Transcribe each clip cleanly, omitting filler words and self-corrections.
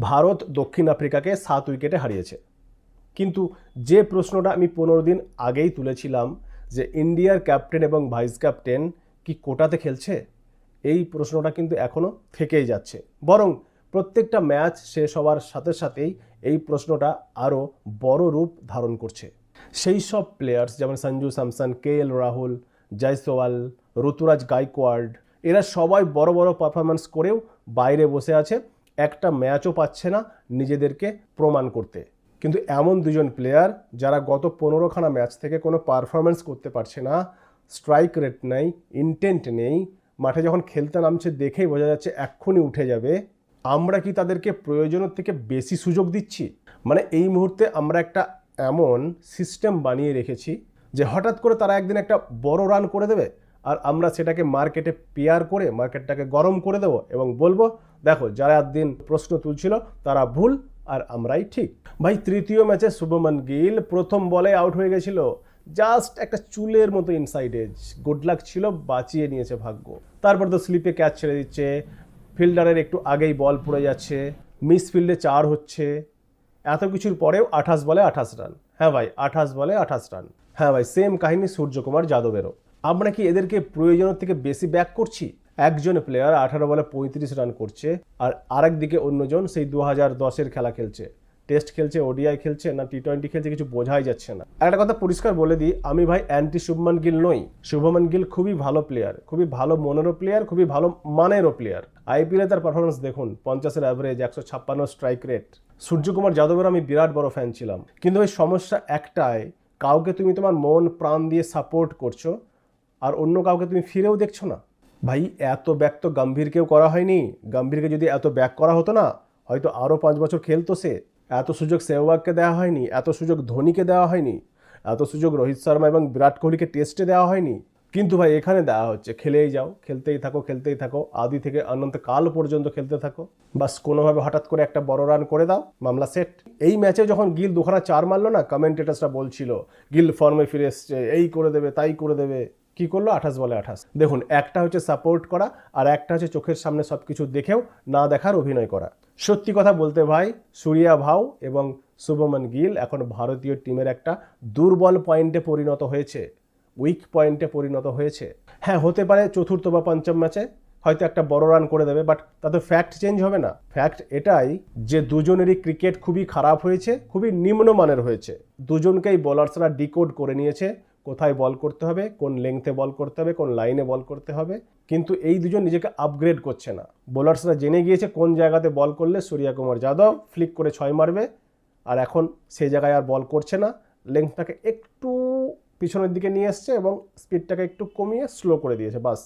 ভারত দক্ষিণ আফ্রিকাকে 7 উইকেটে হারিয়েছে। কিন্তু যে প্রশ্নটা আমি 15 দিন আগেই তুলেছিলাম যে ইন্ডিয়ার ক্যাপ্টেন এবং ভাইস ক্যাপ্টেন কি কোটাতে খেলছে, এই প্রশ্নটা কিন্তু এখনও থেকেই যাচ্ছে। বরং প্রত্যেকটা ম্যাচ শেষ হওয়ার সাথে সাথেই এই প্রশ্নটা আরও বড় রূপ ধারণ করছে। সেই সব প্লেয়ার্স যেমন সঞ্জু স্যামসন, KL রাহুল, জয়সওয়াল, ঋতুরাজ গাইকোয়াড়, এরা সবাই বড় বড় পারফরমেন্স করেও বাইরে বসে আছে, একটা ম্যাচও পাচ্ছে না নিজেদেরকে প্রমাণ করতে। কিন্তু এমন দুজন প্লেয়ার যারা গত 15খানা ম্যাচ থেকে কোনো পারফরমেন্স করতে পারছে না, স্ট্রাইক রেট নেই, ইন্টেন্ট নেই, মাঠে যখন খেলতে নামছে দেখেই বোঝা যাচ্ছে এক্ষুনি উঠে যাবে, আমরা কি তাদেরকে প্রয়োজনের থেকে বেশি সুযোগ দিচ্ছি? মানে এই মুহূর্তে আমরা একটা এমন সিস্টেম বানিয়ে রেখেছি যে হঠাৎ করে তারা একদিন একটা বড় রান করে দেবে, আর আমরা সেটাকে মার্কেটে পেয়ার করে মার্কেটটাকে গরম করে দেবো এবং বলবো দেখো যারা একদিন প্রশ্ন তুলছিল তারা ভুল আর আমরাই ঠিক। ভাই, তৃতীয় ম্যাচে শুভমন গিল প্রথম বলে আউট হয়ে গেছিল, জাস্ট একটা চুলের মতো ইনসাইড এজ, গুড লাক ছিল, বাঁচিয়ে নিয়েছে ভাগ্য। তারপর তো স্লিপে ক্যাচ ছেড়ে দিচ্ছে, ফিল্ডারের একটু আগেই বল পড়ে যাচ্ছে, মিস ফিল্ডে 4 হচ্ছে, এত কিছুর পরেও 28 বলে 28 রান। হ্যাঁ ভাই, 28 বলে 28 রান। হ্যাঁ ভাই, সেম কাহিনী সূর্যকুমার যাদবেরও। আমরা কি এদেরকে প্রয়োজনের থেকে বেশি ব্যাক করছি? একজন প্লেয়ার 18 বলে 35 রান করছে, আর আরেকদিকে অন্যজন সেই 2010-এর খেলা খেলছে, টেস্ট খেলছে, ODI খেলছে না T20 খেলছে, কিছু বোঝাই যাচ্ছে না। একটা কথা পরিষ্কার বলে দিই, আমি ভাই অ্যান্টি শুভমন গিল নই। শুভমন গিল খুবই ভালো প্লেয়ার, খুবই ভালো মনেরও প্লেয়ার, খুবই ভালো মানেরও প্লেয়ার। IPL-এ তার পারফরমেন্স দেখুন, 50-এর অ্যাভারেজ, 156 স্ট্রাইক রেট। সূর্যকুমার যাদবের আমি বিরাট বড় ফ্যান ছিলাম, কিন্তু ওই সমস্যা একটাই, কাউকে তুমি তোমার মন প্রাণ দিয়ে সাপোর্ট করছো আর অন্য কাউকে তুমি ফিরেও দেখছো না। ভাই, এত ব্যাক তো গম্ভীরকেও করা হয়নি। গম্ভীরকে যদি এত ব্যাক করা হতো না, হয়তো আরও 5 বছর খেলতো সে। এত সুযোগ সেহওয়াগকে দেওয়া হয়নি, এত সুযোগ ধোনিকে দেওয়া হয়নি, এত সুযোগ রোহিত শর্মা এবং বিরাট কোহলিকে টেস্টে দেওয়া হয়নি। কিন্তু ভাই এখানে দেওয়া হচ্ছে, খেলেই যাও, খেলতেই থাকো, খেলতেই থাকো, আদি থেকে অনন্তকাল পর্যন্ত খেলতে থাকো, বাস কোনোভাবে হঠাৎ করে একটা বড় রান করে দাও, মামলা সেট। এই ম্যাচে যখন গিল 2খানা 4 মারলো না, কমেন্টেটার্সরা বলছিল গিল ফর্মে ফিরে এসছে, এই করে দেবে, তাই করে দেবে। কি করলো? 28 বলে 28। দেখুন, একটা হচ্ছে সাপোর্ট করা আর একটা হচ্ছে চোখের সামনে সব কিছু দেখেও না দেখার অভিনয় করা। সত্যি কথা বলতে ভাই, সূর্যা ভাও এবং শুভমন গিল এখন ভারতীয় টিমের একটা দুর্বল পয়েন্টে পরিণত হয়েছে, উইক পয়েন্টে পরিণত হয়েছে। হ্যাঁ, হতে পারে চতুর্থ বা পঞ্চম ম্যাচে হয়তো একটা বড় রান করে দেবে, বাট তাতে ফ্যাক্ট চেঞ্জ হবে না। ফ্যাক্ট এটাই যে দুজনেরই ক্রিকেট খুবই খারাপ হয়েছে, খুবই নিম্নমানের হয়েছে। দুজনকেই বোলার্সরা ডিকোড করে নিয়েছে কোথায় বল করতে হবে, কোন লেংথে বল করতে হবে, কোন লাইনে বল করতে হবে, কিন্তু এই দুজন নিজেকে আপগ্রেড করছে না। বোলার্সরা জেনে গিয়েছে কোন জায়গাতে বল করলে সূর্যকুমার যাদব ফ্লিক করে 6 মারবে, আর এখন সেই জায়গায় আর বল করছে না, লেংথটাকে একটু পিছনের দিকে নিয়ে এসছে এবং স্পিডটাকে একটু কমিয়ে স্লো করে দিয়েছে, বাস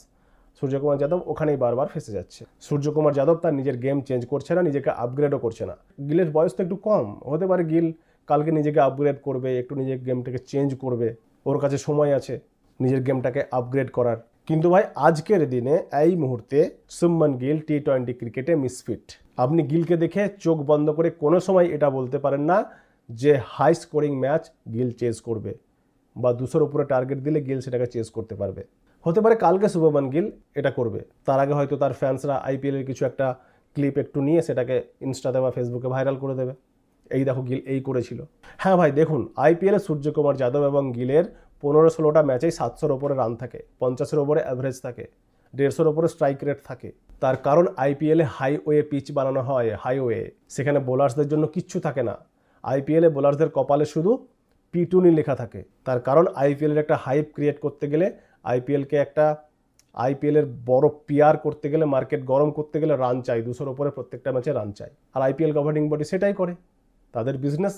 সূর্যকুমার যাদব ওখানেই বারবার ফেসে যাচ্ছে। সূর্যকুমার যাদব তার নিজের গেম চেঞ্জ করছে না, নিজেকে আপগ্রেডও করছে না। গিলের বয়স তো একটু কম, হতে পারে গিল কালকে নিজেকে আপগ্রেড করবে, একটু নিজের গেমটাকে চেঞ্জ করবে, ওর কাছে সময় আছে নিজের গেমটাকে আপগ্রেড করার। কিন্তু ভাই আজকের দিনে এই মুহূর্তে শুভমন গিল T20 ক্রিকেটে মিসফিট। আপনি গিলকে দেখে চোখ বন্ধ করে কোনো সময় এটা বলতে পারেন না যে high scoring match Gill chase করবে বা 200-র উপরে টার্গেট দিলে গিল সেটাকে চেজ করতে পারবে। হতে পারে কালকে শুভমন গিল এটা করবে, তার আগে হয়তো তার ফ্যান্সরা IPL-এর কিছু একটা ক্লিপ একটু নিয়ে সেটাকে ইনস্টাতে বা ফেসবুকে ভাইরাল করে দেবে, এই দেখো গিল এই করেছিল। হ্যাঁ ভাই দেখুন, IPL-এ সূর্যকুমার যাদব এবং গিলের 15-16টা ম্যাচেই 700-র ওপরে রান থাকে, 50-এর ওপরে অ্যাভারেজ থাকে, 150-র ওপরে স্ট্রাইক রেট থাকে। তার কারণ IPL-এ হাইওয়ে পিচ বানানো হয়, হাইওয়ে, সেখানে বোলার্সদের জন্য কিচ্ছু থাকে না। IPL-এ বোলার্সদের কপালে শুধু পিটুনি লেখা থাকে। তার কারণ IPL-এর একটা হাইপ ক্রিয়েট করতে গেলে, IPL-এর বড় PR করতে গেলে, মার্কেট গরম করতে গেলে রান চাই, 200-র ওপরে প্রত্যেকটা ম্যাচে রান চাই। আর IPL গভর্নিং বডি সেটাই করে, তাদের বিজনেস,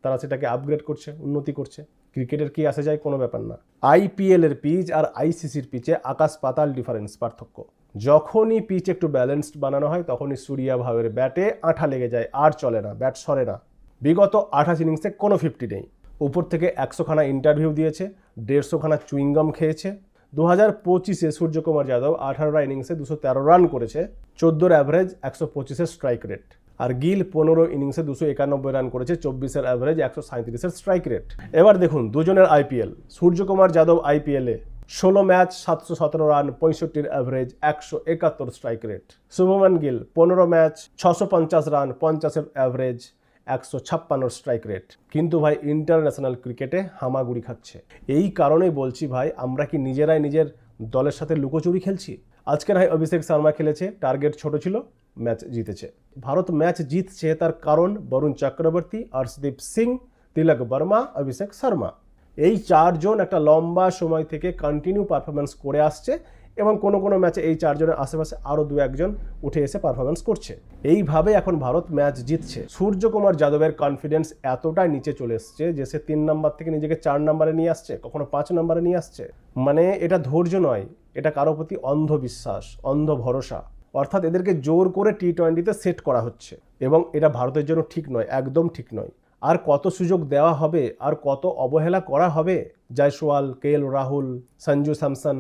তারা সেটাকে আপগ্রেড করছে, উন্নতি করছে। ক্রিকেটের কি আসে যায়? কোনো ব্যাপার না। IPL-এর পিচ আর ICC-র পিচে আকাশ পাতাল ডিফারেন্স, পার্থক্য। যখনই পিচ একটু ব্যালেন্সড বানানো হয় তখনই সূর্যা ভাওয়ের ব্যাটে আঠা লেগে যায়, আর চলে না, ব্যাট সরে না। বিগত 28 ইনিংসে কোনো 50 নেই। উপর থেকে 100খানা ইন্টারভিউ দিয়েছে, 150খানা চুইংগাম খেয়েছে। 2025-এ সূর্যকুমার যাদব 18টা ইনিংসে 213 রান করেছে, 14-র অ্যাভারেজ, 125-এর স্ট্রাইক রেট। আর গিল 15 ইনিংসে 291 রান করেছে, 24-এর অ্যাভারেজ, 137-এর স্ট্রাইক রেট। এবার দেখুন দুজনের IPL। সূর্যকুমার যাদব IPL-এ 16 match 717 run, 65 average, 171 strike rate. Shubman Gill 15 match 650 run, 50 average, 156 strike rate. কিন্তু ভাই ইন্টারন্যাশনাল ক্রিকেটে হামাগুড়ি খাচ্ছে। এই কারণেই বলছি ভাই, আমরা কি নিজেরাই নিজের দলের সাথে লুকোচুরি খেলছি? আজকে ভাই অভিষেক শর্মা খেলেছে, টার্গেট ছোট ছিল, ম্যাচ জিতেছে। ভারত ম্যাচ জিতছে তার কারণ বরুণ চক্রবর্তী, অর্শদীপ সিং, তিলক বর্মা, অভিষেক শর্মা। এই চারজন একটা লম্বা সময় থেকে কন্টিনিউ পারফরমেন্স করে আসছে এবং কোনো কোনো ম্যাচে এই চারজনের আশেপাশে আরও 2-1 উঠে এসে পারফরমেন্স করছে। এইভাবে এখন ভারত ম্যাচ জিতছে। সূর্যকুমার যাদবের কনফিডেন্স এতটাই নিচে চলে এসছে যে সে 3 নম্বর থেকে নিজেকে 4 নম্বরে নিয়ে আসছে, কখনো 5 নম্বরে নিয়ে আসছে। মানে এটা ধৈর্য নয়, এটা কারো প্রতি অন্ধবিশ্বাস, অন্ধ ভরসা। অর্থাৎ এদেরকে জোর করে টি-20তে সেট করা হচ্ছে এবং এটা ভারতের জন্য ঠিক নয়, একদম ঠিক নয়। আর কত সুযোগ দেওয়া হবে, আর কত অবহেলা করা হবে? জয়সওয়াল, কেএল রাহুল, সঞ্জু স্যামসন,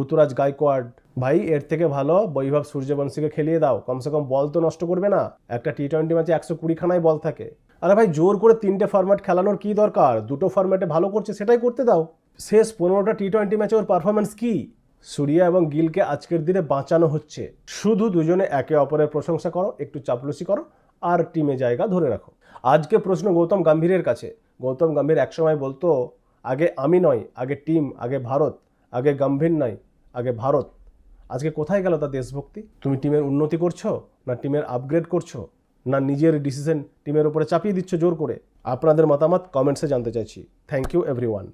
ঋতুরাজ গায়কোয়াড়, ভাই এর থেকে ভালো বৈভব সূর্যবংশীকে খেলিয়ে দাও, কমসে কম বল তো নষ্ট করবে না। একটা টি-20 ম্যাচে 120 খানায় বল থাকে। আরে ভাই জোর করে 3টে ফরম্যাট খেলানোর কি দরকার? 2টো ফরম্যাটে ভালো করছে, সেটাই করতে দাও। শেষ 15টা টি-20 ম্যাচে ওর পারফরমেন্স কি? সূর্যা এবং গিলকে আজকের দিনে বাঁচানো হচ্ছে। শুধু দুজনে একে অপরের প্রশংসা করো, একটু চাপলুসি করো আর টিমে জায়গা ধরে রাখো। আজকে প্রশ্ন গৌতম গম্ভীরের কাছে। গৌতম গম্ভীর একসময় বলতো, আগে আমি নয়, আগে টিম, আগে ভারত, আগে গম্ভীর নয়, আগে ভারত। আজকে কোথায় গেল তার দেশভক্তি? তুমি টিমের উন্নতি করছো, না টিমের আপগ্রেড করছো, না নিজের ডিসিশন টিমের উপরে চাপিয়ে দিচ্ছ জোর করে? আপনাদের মতামত কমেন্টসে জানতে চাইছি। Thank you everyone.